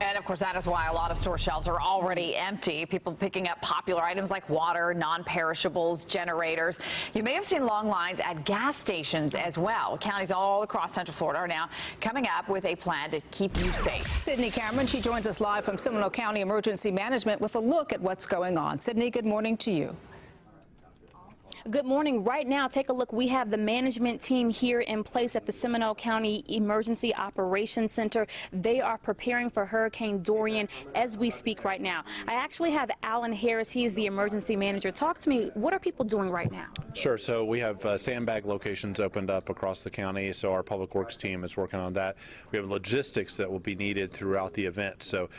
And of course, that is why a lot of store shelves are already empty. People picking up popular items like water, non-perishables, generators. You may have seen long lines at gas stations as well. Counties all across Central Florida are now coming up with a plan to keep you safe. Sydney Cameron, she joins us live from Seminole County Emergency Management with a look at what's going on. Sydney, good morning to you. Good morning. Right now, take a look. We have the management team here in place at the Seminole County Emergency Operations Center. They are preparing for Hurricane Dorian as we speak right now. I actually have Alan Harris. He is the emergency manager. Talk to me. What are people doing right now? Sure. So we have sandbag locations opened up across the county. So our public works team is working on that. We have logistics that will be needed throughout the event. So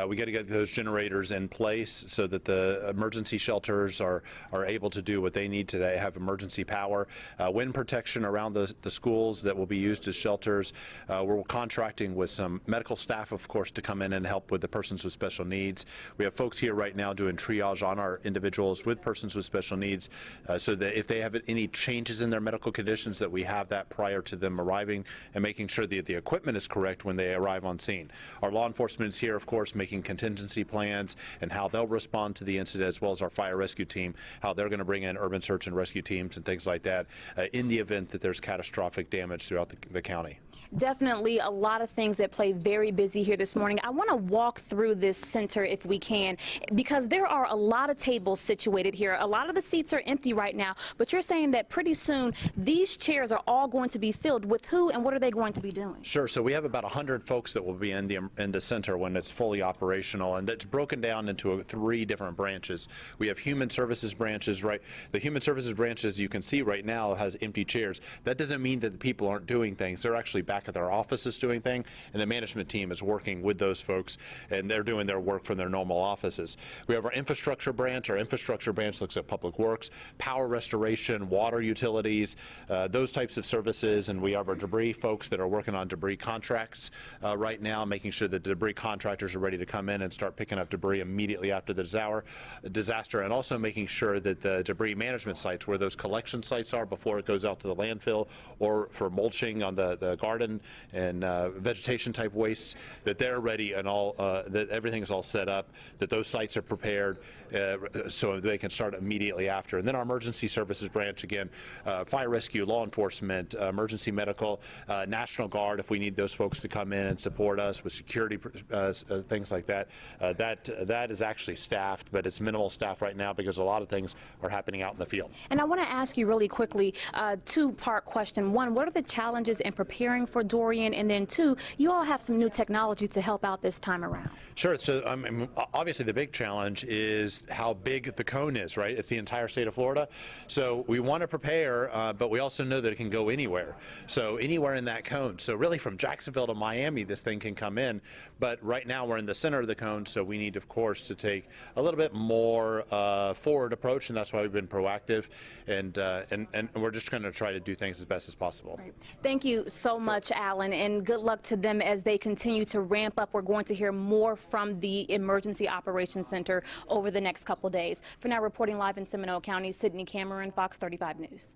we got to get those generators in place so that the emergency shelters are able to do what they need to. They have emergency power, wind protection around the schools that will be used as shelters. We're contracting with some medical staff, of course, to come in and help with the persons with special needs. We have folks here right now doing triage on our individuals with persons with special needs, so that if they have any changes in their medical conditions, that we have that prior to them arriving, and making sure that the equipment is correct when they arrive on scene. Our law enforcement is here, of course, making contingency plans and how they'll respond to the incident, as well as our fire rescue team, how they're going to bring in urban search and rescue teams and things like that in the event that there's catastrophic damage throughout the county. Definitely a lot of things that play very busy here this morning. I want to walk through this center if we can, because there are a lot of tables situated here. A lot of the seats are empty right now, but you're saying that pretty soon these chairs are all going to be filled with who, and what are they going to be doing? Sure. So we have about 100 folks that will be in the center when it's fully operational, and that's broken down into 3 different branches. We have human services branches, right? The human services branches you can see right now has empty chairs. That doesn't mean that the people aren't doing things. They're actually back at their offices doing things, and the management team is working with those folks, and they're doing their work from their normal offices. We have our infrastructure branch. Our infrastructure branch looks at public works, power restoration, water utilities, those types of services, and we have our debris folks that are working on debris contracts right now, making sure that the debris contractors are ready to come in and start picking up debris immediately after the disaster, and also making sure that the debris management sites, where those collection sites are before it goes out to the landfill or for mulching on the garden and vegetation type wastes, that they're ready and all, that everything is all set up, that those sites are prepared so they can start immediately after. And then our emergency services branch, again, fire rescue, law enforcement, emergency medical, National Guard, if we need those folks to come in and support us with security, things like that. That is actually staffed, but it's minimal staff right now because a lot of things are happening out in the field. And I want to ask you really quickly, 2-part question. 1, what are the challenges in preparing for Dorian? And then 2, you all have some new technology to help out this time around. Sure. So obviously the big challenge is how big the cone is, right? It's the entire state of Florida. So we want to prepare, but we also know that it can go anywhere. So anywhere in that cone. So really from Jacksonville to Miami, this thing can come in. But right now we're in the center of the cone, so we need, of course, to take a little bit more forward approach, and that's why we've been proactive. And we're just going to try to do things as best as possible. Right. Thank you so much, Alan, and good luck to them as they continue to ramp up. We're going to hear more from the Emergency Operations Center over the next couple days. For now, reporting live in Seminole County, Sydney Cameron, Fox 35 News.